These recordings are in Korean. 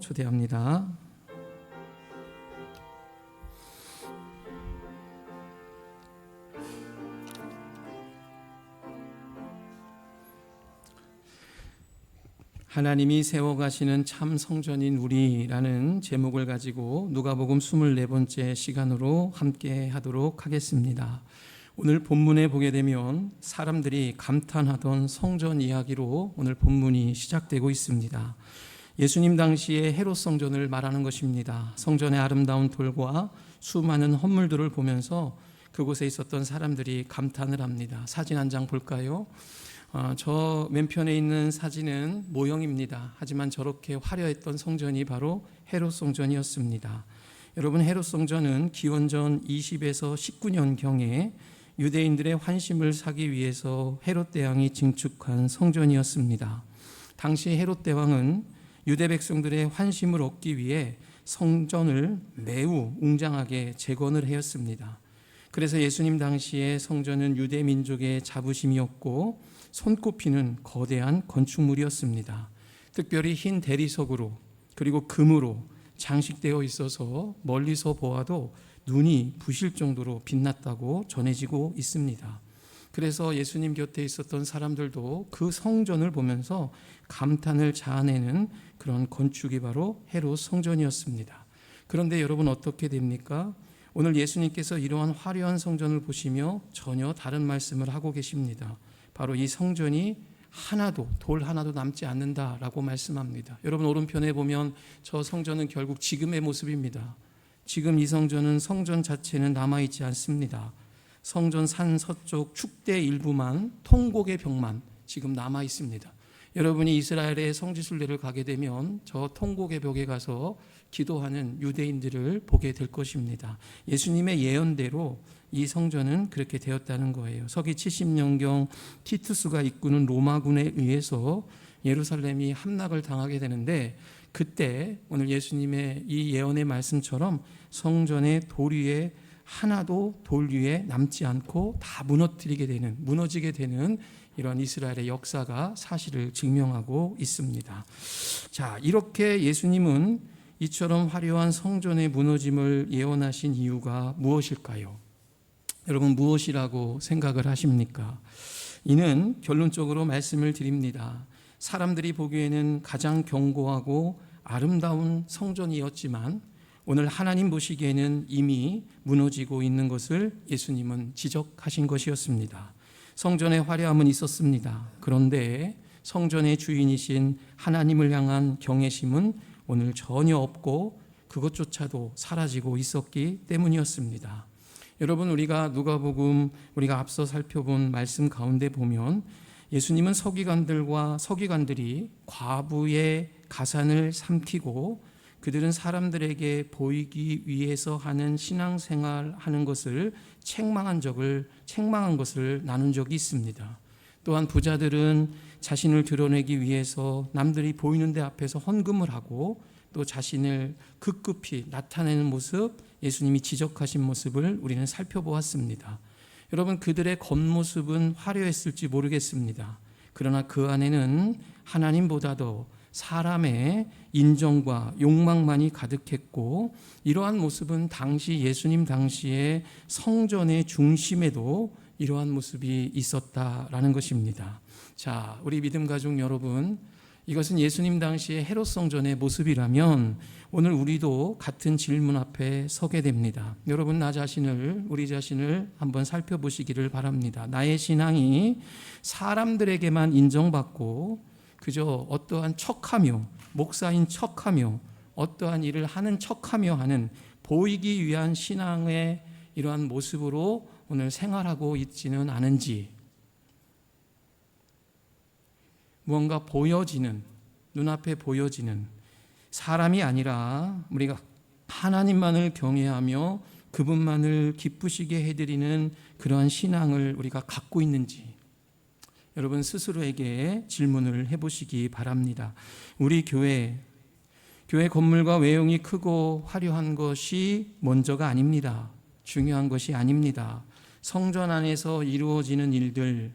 초대합니다. 하나님이 세워가시는 참 성전인 우리라는 제목을 가지고 누가복음 24번째 시간으로 함께 하도록 하겠습니다. 오늘 본문에 보게 되면 사람들이 감탄하던 성전 이야기로 오늘 본문이 시작되고 있습니다. 예수님 당시의 헤롯 성전을 말하는 것입니다. 성전의 아름다운 돌과 수많은 헌물들을 보면서 그곳에 있었던 사람들이 감탄을 합니다. 사진 한 장 볼까요? 저 맨편에 있는 사진은 모형입니다. 하지만 저렇게 화려했던 성전이 바로 헤롯 성전이었습니다. 여러분, 헤롯 성전은 기원전 20에서 19년경에 유대인들의 환심을 사기 위해서 헤롯 대왕이 증축한 성전이었습니다. 당시 헤롯 대왕은 유대 백성들의 환심을 얻기 위해 성전을 매우 웅장하게 재건을 하였습니다. 그래서 예수님 당시의 성전은 유대 민족의 자부심이었고 손꼽히는 거대한 건축물이었습니다. 특별히 흰 대리석으로 그리고 금으로 장식되어 있어서 멀리서 보아도 눈이 부실 정도로 빛났다고 전해지고 있습니다. 그래서 예수님 곁에 있었던 사람들도 그 성전을 보면서 감탄을 자아내는 그런 건축이 바로 헤롯 성전이었습니다. 그런데 여러분, 어떻게 됩니까? 오늘 예수님께서 이러한 화려한 성전을 보시며 전혀 다른 말씀을 하고 계십니다. 바로 이 성전이 돌 하나도 남지 않는다라고 말씀합니다. 여러분, 오른편에 보면 저 성전은 결국 지금의 모습입니다. 지금 이 성전 자체는 남아있지 않습니다. 성전 산 서쪽 축대 일부만, 통곡의 벽만 지금 남아있습니다. 여러분이 이스라엘의 성지순례를 가게 되면 저 통곡의 벽에 가서 기도하는 유대인들을 보게 될 것입니다. 예수님의 예언대로 이 성전은 그렇게 되었다는 거예요. 서기 70년경 티투스가 이끄는 로마군에 의해서 예루살렘이 함락을 당하게 되는데, 그때 오늘 예수님의 이 예언의 말씀처럼 성전의 돌 위에 하나도 돌 위에 남지 않고 다 무너지게 되는 이런 이스라엘의 역사가 사실을 증명하고 있습니다. 자, 이렇게 예수님은 이처럼 화려한 성전의 무너짐을 예언하신 이유가 무엇일까요? 여러분, 무엇이라고 생각을 하십니까? 이는 결론적으로 말씀을 드립니다. 사람들이 보기에는 가장 견고하고 아름다운 성전이었지만 오늘 하나님 보시기에는 이미 무너지고 있는 것을 예수님은 지적하신 것이었습니다. 성전의 화려함은 있었습니다. 그런데 성전의 주인이신 하나님을 향한 경외심은 오늘 전혀 없고 그것조차도 사라지고 있었기 때문이었습니다. 여러분, 우리가 누가복음 우리가 앞서 살펴본 말씀 가운데 보면 예수님은 서기관들이 과부의 가산을 삼키고 그들은 사람들에게 보이기 위해서 하는 신앙생활 하는 것을 책망한 것을 나눈 적이 있습니다. 또한 부자들은 자신을 드러내기 위해서 남들이 보이는 데 앞에서 헌금을 하고 또 자신을 급급히 나타내는 모습, 예수님이 지적하신 모습을 우리는 살펴보았습니다. 여러분, 그들의 겉모습은 화려했을지 모르겠습니다. 그러나 그 안에는 하나님보다도 사람의 인정과 욕망만이 가득했고, 이러한 모습은 예수님 당시의 성전의 중심에도 이러한 모습이 있었다라는 것입니다. 자, 우리 믿음 가족 여러분, 이것은 예수님 당시의 헤롯 성전의 모습이라면 오늘 우리도 같은 질문 앞에 서게 됩니다. 여러분, 우리 자신을 한번 살펴보시기를 바랍니다. 나의 신앙이 사람들에게만 인정받고 그저 어떠한 척하며, 목사인 척하며, 어떠한 일을 하는 척하며 하는 보이기 위한 신앙의 이러한 모습으로 오늘 생활하고 있지는 않은지, 무언가 눈앞에 보여지는 사람이 아니라 우리가 하나님만을 경외하며 그분만을 기쁘시게 해드리는 그러한 신앙을 우리가 갖고 있는지, 여러분 스스로에게 질문을 해보시기 바랍니다. 우리 교회 건물과 외형이 크고 화려한 것이 먼저가 아닙니다. 중요한 것이 아닙니다. 성전 안에서 이루어지는 일들,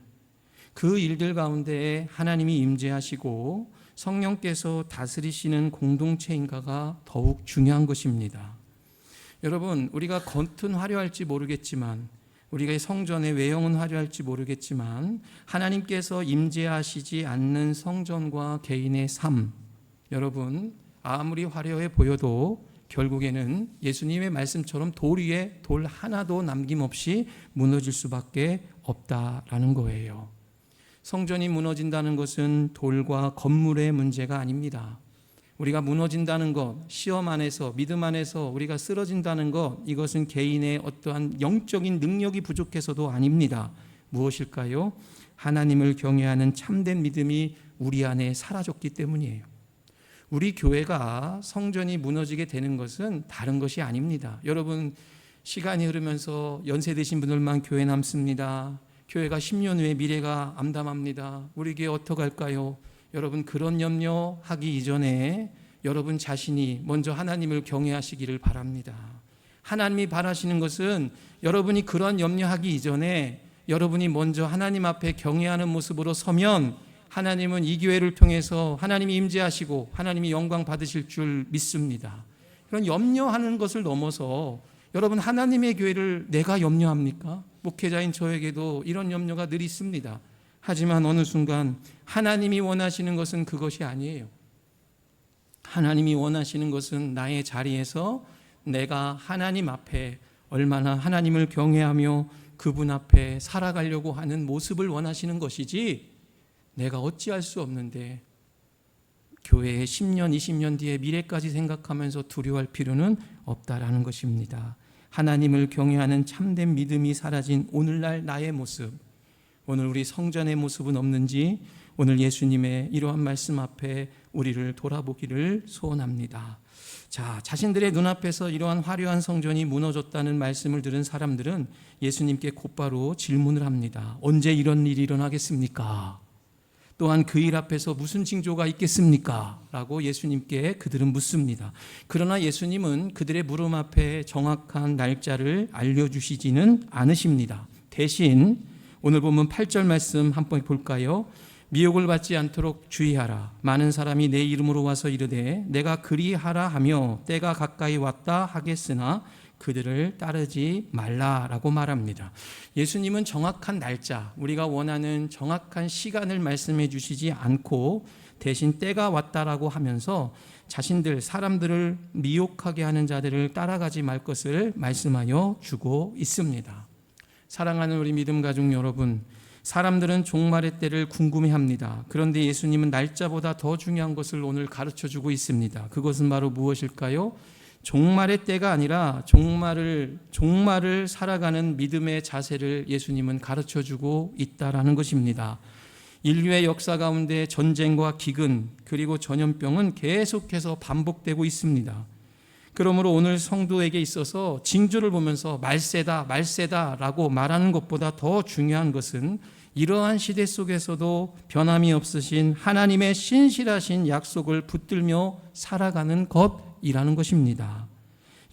그 일들 가운데 하나님이 임재하시고 성령께서 다스리시는 공동체인가가 더욱 중요한 것입니다. 여러분, 우리가 겉은 화려할지 모르겠지만, 우리가 성전의 외형은 화려할지 모르겠지만, 하나님께서 임재하시지 않는 성전과 개인의 삶, 여러분 아무리 화려해 보여도 결국에는 예수님의 말씀처럼 돌 위에 돌 하나도 남김없이 무너질 수밖에 없다라는 거예요. 성전이 무너진다는 것은 돌과 건물의 문제가 아닙니다. 우리가 무너진다는 것, 시험 안에서, 믿음 안에서 우리가 쓰러진다는 것, 이것은 개인의 어떠한 영적인 능력이 부족해서도 아닙니다. 무엇일까요? 하나님을 경외하는 참된 믿음이 우리 안에 사라졌기 때문이에요. 우리 교회가 성전이 무너지게 되는 것은 다른 것이 아닙니다. 여러분, 시간이 흐르면서 연세 드신 분들만 교회 남습니다. 교회가 10년 후에 미래가 암담합니다. 우리 교회 어떡할까요? 여러분, 그런 염려하기 이전에 여러분 자신이 먼저 하나님을 경외하시기를 바랍니다. 하나님이 바라시는 것은 여러분이 그런 염려하기 이전에 여러분이 먼저 하나님 앞에 경외하는 모습으로 서면 하나님은 이 교회를 통해서 하나님이 임재하시고 하나님이 영광 받으실 줄 믿습니다. 그런 염려하는 것을 넘어서 여러분, 하나님의 교회를 내가 염려합니까? 목회자인 저에게도 이런 염려가 늘 있습니다. 하지만 어느 순간 하나님이 원하시는 것은 그것이 아니에요. 하나님이 원하시는 것은 나의 자리에서 내가 하나님 앞에 얼마나 하나님을 경외하며 그분 앞에 살아가려고 하는 모습을 원하시는 것이지, 내가 어찌할 수 없는데 교회에 10년, 20년 뒤에 미래까지 생각하면서 두려워할 필요는 없다라는 것입니다. 하나님을 경외하는 참된 믿음이 사라진 오늘날 나의 모습, 오늘 우리 성전의 모습은 없는지 오늘 예수님의 이러한 말씀 앞에 우리를 돌아보기를 소원합니다. 자, 자신들의 눈앞에서 이러한 화려한 성전이 무너졌다는 말씀을 들은 사람들은 예수님께 곧바로 질문을 합니다. 언제 이런 일이 일어나겠습니까? 또한 그 일 앞에서 무슨 징조가 있겠습니까? 라고 예수님께 그들은 묻습니다. 그러나 예수님은 그들의 물음 앞에 정확한 날짜를 알려주시지는 않으십니다. 대신 오늘 보면 8절 말씀 한번 볼까요? 미혹을 받지 않도록 주의하라. 많은 사람이 내 이름으로 와서 이르되 내가 그리하라 하며 때가 가까이 왔다 하겠으나 그들을 따르지 말라라고 말합니다. 예수님은 정확한 날짜, 우리가 원하는 정확한 시간을 말씀해 주시지 않고 대신 때가 왔다라고 하면서 자신들, 사람들을 미혹하게 하는 자들을 따라가지 말 것을 말씀하여 주고 있습니다. 사랑하는 우리 믿음 가족 여러분, 사람들은 종말의 때를 궁금해합니다. 그런데 예수님은 날짜보다 더 중요한 것을 오늘 가르쳐주고 있습니다. 그것은 바로 무엇일까요? 종말의 때가 아니라 종말을 살아가는 믿음의 자세를 예수님은 가르쳐주고 있다라는 것입니다. 인류의 역사 가운데 전쟁과 기근 그리고 전염병은 계속해서 반복되고 있습니다. 그러므로 오늘 성도에게 있어서 징조를 보면서 말세다라고 말하는 것보다 더 중요한 것은 이러한 시대 속에서도 변함이 없으신 하나님의 신실하신 약속을 붙들며 살아가는 것이라는 것입니다.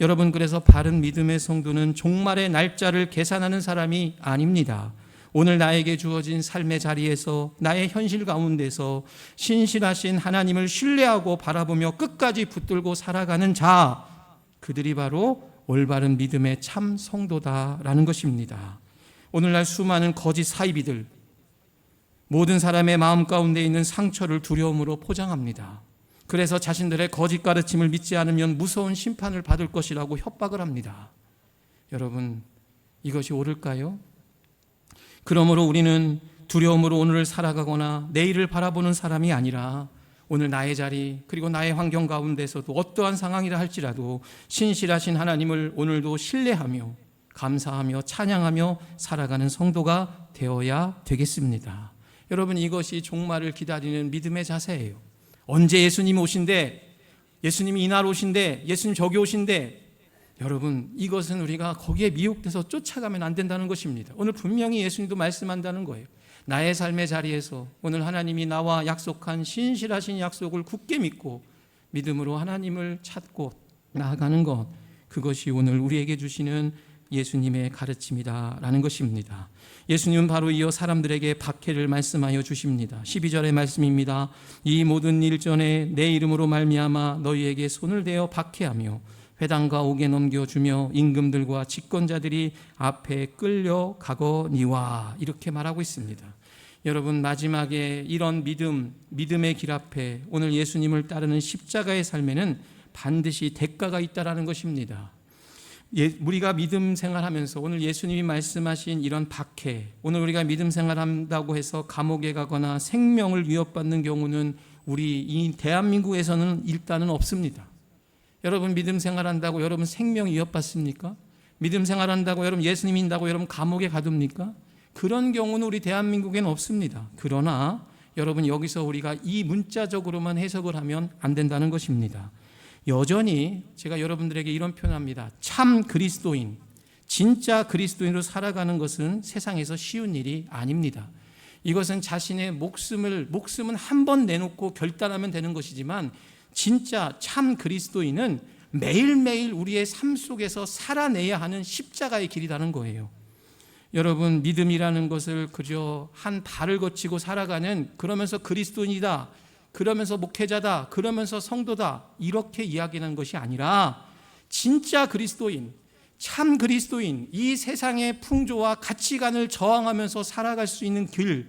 여러분, 그래서 바른 믿음의 성도는 종말의 날짜를 계산하는 사람이 아닙니다. 오늘 나에게 주어진 삶의 자리에서 나의 현실 가운데서 신실하신 하나님을 신뢰하고 바라보며 끝까지 붙들고 살아가는 자, 그들이 바로 올바른 믿음의 참 성도다라는 것입니다. 오늘날 수많은 거짓 사이비들, 모든 사람의 마음 가운데 있는 상처를 두려움으로 포장합니다. 그래서 자신들의 거짓 가르침을 믿지 않으면 무서운 심판을 받을 것이라고 협박을 합니다. 여러분, 이것이 옳을까요? 그러므로 우리는 두려움으로 오늘을 살아가거나 내일을 바라보는 사람이 아니라 오늘 나의 자리 그리고 나의 환경 가운데서도 어떠한 상황이라 할지라도 신실하신 하나님을 오늘도 신뢰하며 감사하며 찬양하며 살아가는 성도가 되어야 되겠습니다. 여러분, 이것이 종말을 기다리는 믿음의 자세예요. 언제 예수님이 오신대, 예수님이 이날 오신대, 예수님 저기 오신대, 여러분, 이것은 우리가 거기에 미혹돼서 쫓아가면 안 된다는 것입니다. 오늘 분명히 예수님도 말씀한다는 거예요. 나의 삶의 자리에서 오늘 하나님이 나와 약속한 신실하신 약속을 굳게 믿고 믿음으로 하나님을 찾고 나아가는 것, 그것이 오늘 우리에게 주시는 예수님의 가르침이다라는 것입니다. 예수님은 바로 이어 사람들에게 박해를 말씀하여 주십니다. 12절의 말씀입니다. 이 모든 일 전에 내 이름으로 말미암아 너희에게 손을 대어 박해하며 회당과 옥에 넘겨주며 임금들과 집권자들이 앞에 끌려가거니와, 이렇게 말하고 있습니다. 여러분, 마지막에 이런 믿음의 길 앞에 오늘 예수님을 따르는 십자가의 삶에는 반드시 대가가 있다라는 것입니다. 우리가 믿음 생활하면서 오늘 예수님이 말씀하신 이런 박해, 오늘 우리가 믿음 생활한다고 해서 감옥에 가거나 생명을 위협받는 경우는 우리 이 대한민국에서는 일단은 없습니다. 여러분, 믿음 생활한다고 여러분 생명 위협받습니까? 믿음 생활한다고 여러분 예수님 믿는다고 여러분 감옥에 가둡니까? 그런 경우는 우리 대한민국에는 없습니다. 그러나 여러분, 여기서 우리가 이 문자적으로만 해석을 하면 안 된다는 것입니다. 여전히 제가 여러분들에게 이런 표현합니다. 참 그리스도인, 진짜 그리스도인으로 살아가는 것은 세상에서 쉬운 일이 아닙니다. 이것은 자신의 목숨은 한 번 내놓고 결단하면 되는 것이지만, 진짜 참 그리스도인은 매일매일 우리의 삶 속에서 살아내야 하는 십자가의 길이라는 거예요. 여러분, 믿음이라는 것을 그저 한 발을 거치고 살아가는, 그러면서 그리스도인이다, 그러면서 목회자다, 그러면서 성도다, 이렇게 이야기하는 것이 아니라 진짜 그리스도인, 참 그리스도인, 이 세상의 풍조와 가치관을 저항하면서 살아갈 수 있는 길,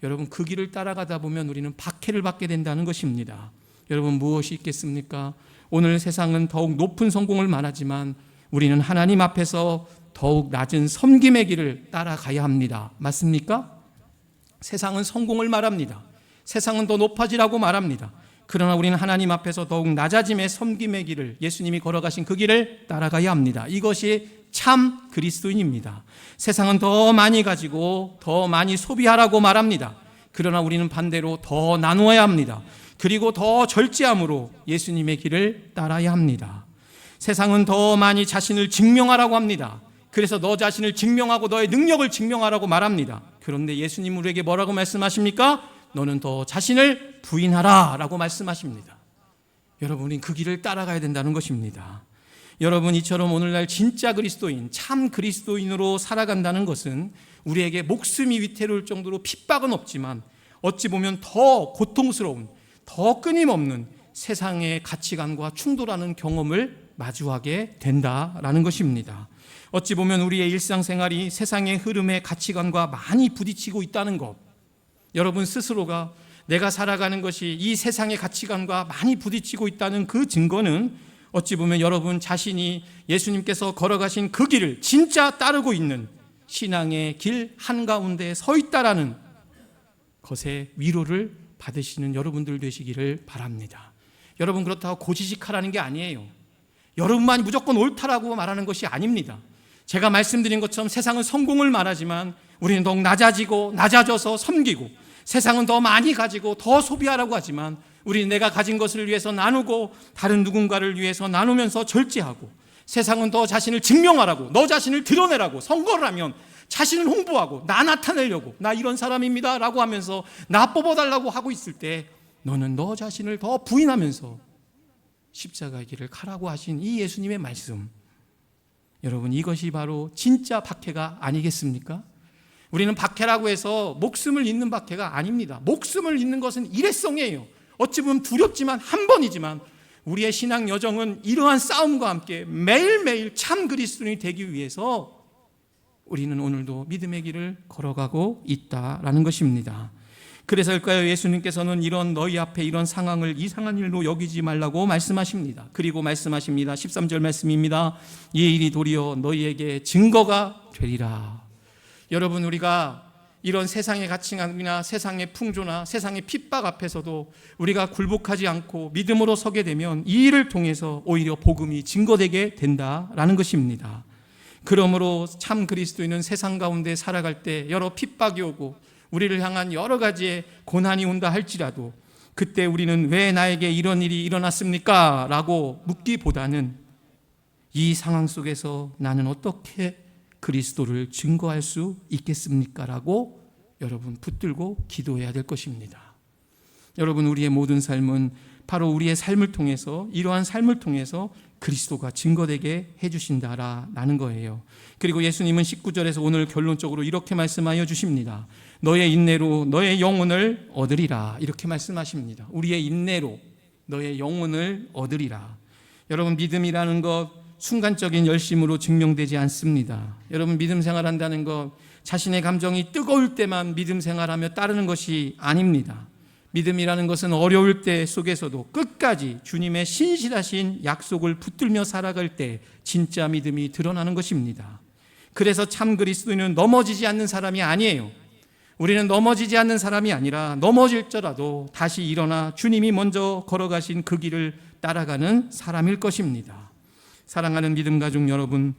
여러분, 그 길을 따라가다 보면 우리는 박해를 받게 된다는 것입니다. 여러분, 무엇이 있겠습니까? 오늘 세상은 더욱 높은 성공을 말하지만 우리는 하나님 앞에서 더욱 낮은 섬김의 길을 따라가야 합니다. 맞습니까? 세상은 성공을 말합니다. 세상은 더 높아지라고 말합니다. 그러나 우리는 하나님 앞에서 더욱 낮아짐의 섬김의 길을, 예수님이 걸어가신 그 길을 따라가야 합니다. 이것이 참 그리스도인입니다. 세상은 더 많이 가지고 더 많이 소비하라고 말합니다. 그러나 우리는 반대로 더 나누어야 합니다. 그리고 더 절제함으로 예수님의 길을 따라야 합니다. 세상은 더 많이 자신을 증명하라고 합니다. 그래서 너 자신을 증명하고 너의 능력을 증명하라고 말합니다. 그런데 예수님 우리에게 뭐라고 말씀하십니까? 너는 더 자신을 부인하라 라고 말씀하십니다. 여러분이 그 길을 따라가야 된다는 것입니다. 여러분, 이처럼 오늘날 진짜 그리스도인, 참 그리스도인으로 살아간다는 것은 우리에게 목숨이 위태로울 정도로 핍박은 없지만 어찌 보면 더 고통스러운, 더 끊임없는 세상의 가치관과 충돌하는 경험을 마주하게 된다라는 것입니다. 어찌 보면 우리의 일상생활이 세상의 흐름의 가치관과 많이 부딪히고 있다는 것, 여러분 스스로가 내가 살아가는 것이 이 세상의 가치관과 많이 부딪히고 있다는 그 증거는 어찌 보면 여러분 자신이 예수님께서 걸어가신 그 길을 진짜 따르고 있는 신앙의 길 한가운데 서 있다라는 것에 위로를 받으시는 여러분들 되시기를 바랍니다. 여러분, 그렇다고 고지식하라는 게 아니에요. 여러분만이 무조건 옳다라고 말하는 것이 아닙니다. 제가 말씀드린 것처럼 세상은 성공을 말하지만 우리는 더욱 낮아져서 섬기고, 세상은 더 많이 가지고 더 소비하라고 하지만 우리는 내가 가진 것을 위해서 나누고 다른 누군가를 위해서 나누면서 절제하고, 세상은 더 자신을 증명하라고, 너 자신을 드러내라고, 선거를 하면 자신을 홍보하고 나 나타내려고, 나 이런 사람입니다 라고 하면서 나 뽑아달라고 하고 있을 때 너는 너 자신을 더 부인하면서 십자가의 길을 가라고 하신 이 예수님의 말씀, 여러분, 이것이 바로 진짜 박해가 아니겠습니까? 우리는 박해라고 해서 목숨을 잃는 박해가 아닙니다. 목숨을 잃는 것은 일회성이에요. 어찌 보면 두렵지만 한 번이지만 우리의 신앙 여정은 이러한 싸움과 함께 매일매일 참 그리스도인이 되기 위해서 우리는 오늘도 믿음의 길을 걸어가고 있다라는 것입니다. 그래서일까요? 예수님께서는 이런 너희 앞에 이런 상황을 이상한 일로 여기지 말라고 말씀하십니다. 그리고 말씀하십니다. 13절 말씀입니다. 이 일이 도리어 너희에게 증거가 되리라. 여러분, 우리가 이런 세상의 가치관이나 세상의 풍조나 세상의 핍박 앞에서도 우리가 굴복하지 않고 믿음으로 서게 되면 이 일을 통해서 오히려 복음이 증거되게 된다라는 것입니다. 그러므로 참 그리스도인은 세상 가운데 살아갈 때 여러 핍박이 오고 우리를 향한 여러 가지의 고난이 온다 할지라도 그때 우리는 왜 나에게 이런 일이 일어났습니까? 라고 묻기보다는 이 상황 속에서 나는 어떻게 그리스도를 증거할 수 있겠습니까? 라고 여러분 붙들고 기도해야 될 것입니다. 여러분, 우리의 모든 삶은 바로 우리의 삶을 통해서, 이러한 삶을 통해서 그리스도가 증거되게 해주신다라는 거예요. 그리고 예수님은 19절에서 오늘 결론적으로 이렇게 말씀하여 주십니다. 너의 인내로 너의 영혼을 얻으리라, 이렇게 말씀하십니다. 우리의 인내로 너의 영혼을 얻으리라. 여러분, 믿음이라는 것 순간적인 열심으로 증명되지 않습니다. 여러분, 믿음 생활한다는 것 자신의 감정이 뜨거울 때만 믿음 생활하며 따르는 것이 아닙니다. 믿음이라는 것은 어려울 때 속에서도 끝까지 주님의 신실하신 약속을 붙들며 살아갈 때 진짜 믿음이 드러나는 것입니다. 그래서 참 그리스도인은 넘어지지 않는 사람이 아니에요. 우리는 넘어지지 않는 사람이 아니라 넘어질지라도 다시 일어나 주님이 먼저 걸어가신 그 길을 따라가는 사람일 것입니다. 사랑하는 믿음 가족 여러분,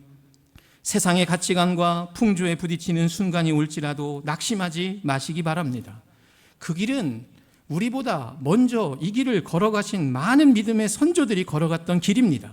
세상의 가치관과 풍조에 부딪히는 순간이 올지라도 낙심하지 마시기 바랍니다. 그 길은 우리보다 먼저 이 길을 걸어가신 많은 믿음의 선조들이 걸어갔던 길입니다.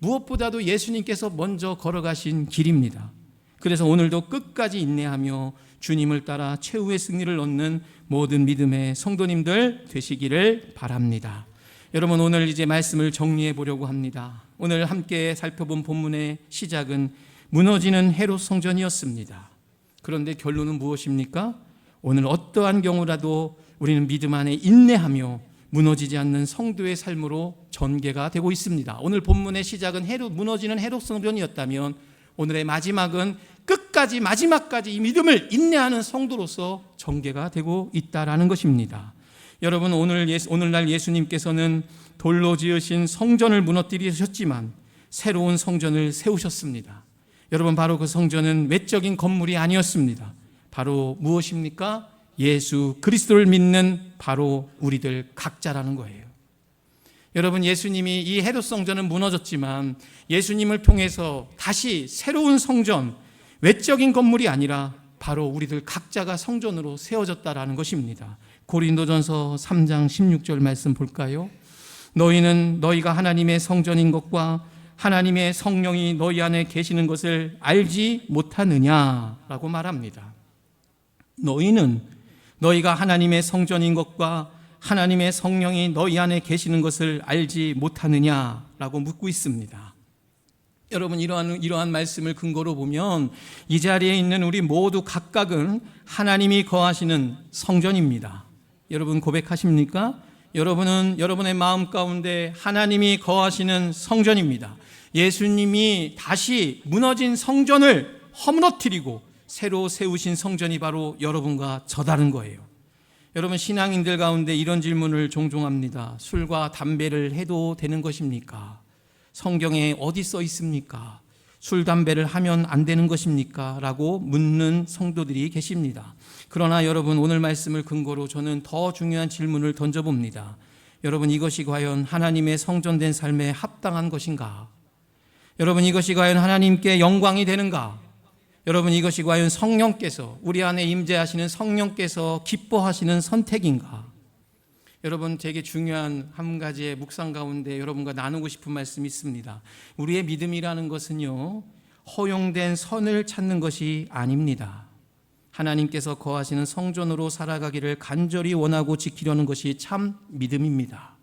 무엇보다도 예수님께서 먼저 걸어가신 길입니다. 그래서 오늘도 끝까지 인내하며 주님을 따라 최후의 승리를 얻는 모든 믿음의 성도님들 되시기를 바랍니다. 여러분, 오늘 이제 말씀을 정리해 보려고 합니다. 오늘 함께 살펴본 본문의 시작은 무너지는 헤롯 성전이었습니다. 그런데 결론은 무엇입니까? 오늘 어떠한 경우라도 우리는 믿음 안에 인내하며 무너지지 않는 성도의 삶으로 전개가 되고 있습니다. 오늘 본문의 시작은 무너지는 헤롯 성전이었다면 오늘의 마지막은 끝까지 마지막까지 이 믿음을 인내하는 성도로서 전개가 되고 있다라는 것입니다. 여러분, 오늘날 예수님께서는 돌로 지으신 성전을 무너뜨리셨지만 새로운 성전을 세우셨습니다. 여러분, 바로 그 성전은 외적인 건물이 아니었습니다. 바로 무엇입니까? 예수 그리스도를 믿는 바로 우리들 각자라는 거예요. 여러분, 예수님이 이 헤롯 성전은 무너졌지만 예수님을 통해서 다시 새로운 성전, 외적인 건물이 아니라 바로 우리들 각자가 성전으로 세워졌다라는 것입니다. 고린도전서 3장 16절 말씀 볼까요? 너희가 하나님의 성전인 것과 하나님의 성령이 너희 안에 계시는 것을 알지 못하느냐라고 말합니다. 너희가 하나님의 성전인 것과 하나님의 성령이 너희 안에 계시는 것을 알지 못하느냐라고 묻고 있습니다. 여러분, 이러한 말씀을 근거로 보면 이 자리에 있는 우리 모두 각각은 하나님이 거하시는 성전입니다. 여러분, 고백하십니까? 여러분은 여러분의 마음 가운데 하나님이 거하시는 성전입니다. 예수님이 다시 무너진 성전을 허물어뜨리고 새로 세우신 성전이 바로 여러분과 저다른 거예요. 여러분, 신앙인들 가운데 이런 질문을 종종 합니다. 술과 담배를 해도 되는 것입니까? 성경에 어디 써 있습니까? 술, 담배를 하면 안 되는 것입니까? 라고 묻는 성도들이 계십니다. 그러나 여러분, 오늘 말씀을 근거로 저는 더 중요한 질문을 던져봅니다. 여러분, 이것이 과연 하나님의 성전된 삶에 합당한 것인가? 여러분, 이것이 과연 하나님께 영광이 되는가? 여러분, 이것이 과연 성령께서, 우리 안에 임재하시는 성령께서 기뻐하시는 선택인가? 여러분, 되게 중요한 한 가지의 묵상 가운데 여러분과 나누고 싶은 말씀이 있습니다. 우리의 믿음이라는 것은요, 허용된 선을 찾는 것이 아닙니다. 하나님께서 거하시는 성전으로 살아가기를 간절히 원하고 지키려는 것이 참 믿음입니다.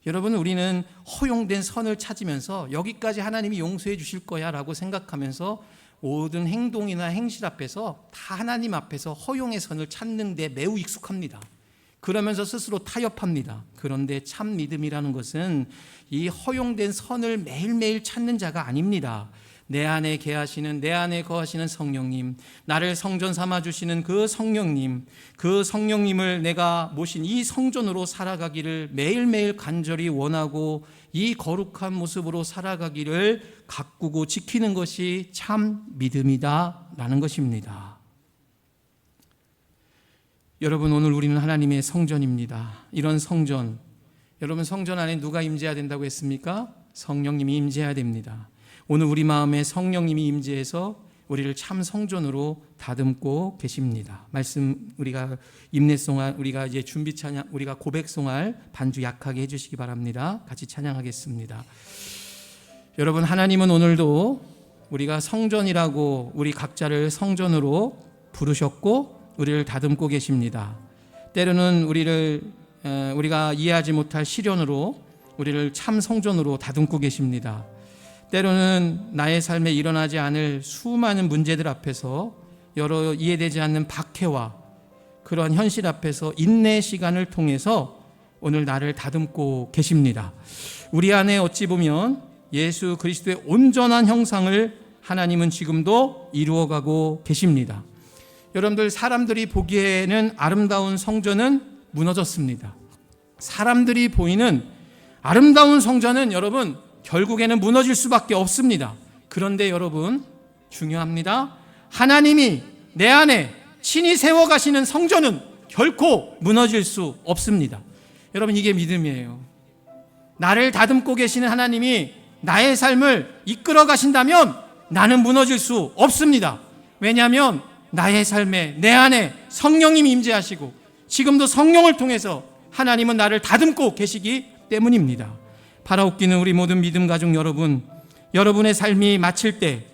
여러분, 우리는 허용된 선을 찾으면서 여기까지 하나님이 용서해 주실 거야 라고 생각하면서 모든 행동이나 행실 앞에서 다 하나님 앞에서 허용의 선을 찾는 데 매우 익숙합니다. 그러면서 스스로 타협합니다. 그런데 참 믿음이라는 것은 이 허용된 선을 매일매일 찾는 자가 아닙니다. 내 안에 계하시는, 내 안에 거하시는 성령님, 나를 성전 삼아주시는 그 성령님을 내가 모신 이 성전으로 살아가기를 매일매일 간절히 원하고 이 거룩한 모습으로 살아가기를 가꾸고 지키는 것이 참 믿음이다라는 것입니다. 여러분, 오늘 우리는 하나님의 성전입니다. 이런 성전, 여러분, 성전 안에 누가 임재해야 된다고 했습니까? 성령님이 임재해야 됩니다. 오늘 우리 마음에 성령님이 임재해서 우리를 참 성전으로 다듬고 계십니다. 말씀 우리가 임내송할, 우리가 이제 준비 찬양, 우리가 고백송할 반주 약하게 해주시기 바랍니다. 같이 찬양하겠습니다. 여러분, 하나님은 오늘도 우리가 성전이라고 우리 각자를 성전으로 부르셨고 우리를 다듬고 계십니다. 때로는 우리를 우리가 이해하지 못할 시련으로 우리를 참 성전으로 다듬고 계십니다. 때로는 나의 삶에 일어나지 않을 수많은 문제들 앞에서 여러 이해되지 않는 박해와 그런 현실 앞에서 인내의 시간을 통해서 오늘 나를 다듬고 계십니다. 우리 안에 어찌 보면 예수 그리스도의 온전한 형상을 하나님은 지금도 이루어가고 계십니다. 여러분들, 사람들이 보기에는 아름다운 성전은 무너졌습니다. 사람들이 보이는 아름다운 성전은 여러분 결국에는 무너질 수밖에 없습니다. 그런데 여러분, 중요합니다. 하나님이 내 안에 친히 세워가시는 성전은 결코 무너질 수 없습니다. 여러분, 이게 믿음이에요. 나를 다듬고 계시는 하나님이 나의 삶을 이끌어 가신다면 나는 무너질 수 없습니다. 왜냐하면 나의 삶에 내 안에 성령님이 임재하시고 지금도 성령을 통해서 하나님은 나를 다듬고 계시기 때문입니다. 바라옵기는 우리 모든 믿음 가족 여러분, 여러분의 삶이 마칠 때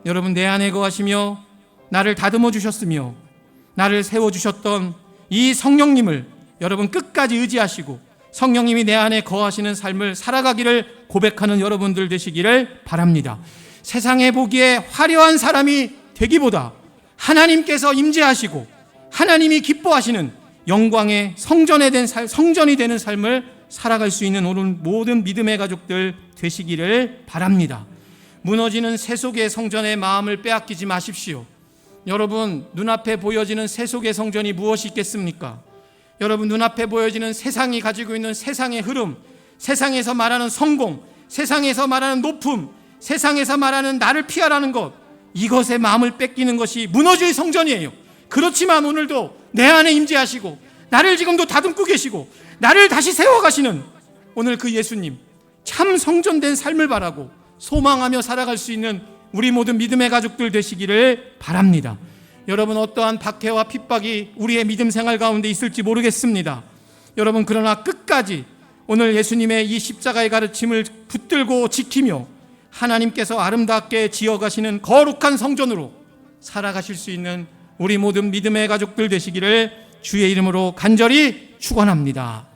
여러분 내 안에 거하시며 나를 다듬어 주셨으며 나를 세워주셨던 이 성령님을 여러분 끝까지 의지하시고 성령님이 내 안에 거하시는 삶을 살아가기를 고백하는 여러분들 되시기를 바랍니다. 세상에 보기에 화려한 사람이 되기보다 하나님께서 임재하시고 하나님이 기뻐하시는 영광의 성전이 되는 삶을 살아갈 수 있는 오늘 모든 믿음의 가족들 되시기를 바랍니다. 무너지는 세속의 성전의 마음을 빼앗기지 마십시오. 여러분, 눈앞에 보여지는 세속의 성전이 무엇이 있겠습니까? 여러분, 눈앞에 보여지는 세상이 가지고 있는 세상의 흐름, 세상에서 말하는 성공, 세상에서 말하는 높음, 세상에서 말하는 나를 피하라는 것, 이것에 마음을 뺏기는 것이 무너질 성전이에요. 그렇지만 오늘도 내 안에 임재하시고 나를 지금도 다듬고 계시고 나를 다시 세워가시는 오늘 그 예수님, 참 성전된 삶을 바라고 소망하며 살아갈 수 있는 우리 모든 믿음의 가족들 되시기를 바랍니다. 여러분, 어떠한 박해와 핍박이 우리의 믿음 생활 가운데 있을지 모르겠습니다. 여러분, 그러나 끝까지 오늘 예수님의 이 십자가의 가르침을 붙들고 지키며 하나님께서 아름답게 지어가시는 거룩한 성전으로 살아가실 수 있는 우리 모든 믿음의 가족들 되시기를 주의 이름으로 간절히 축원합니다.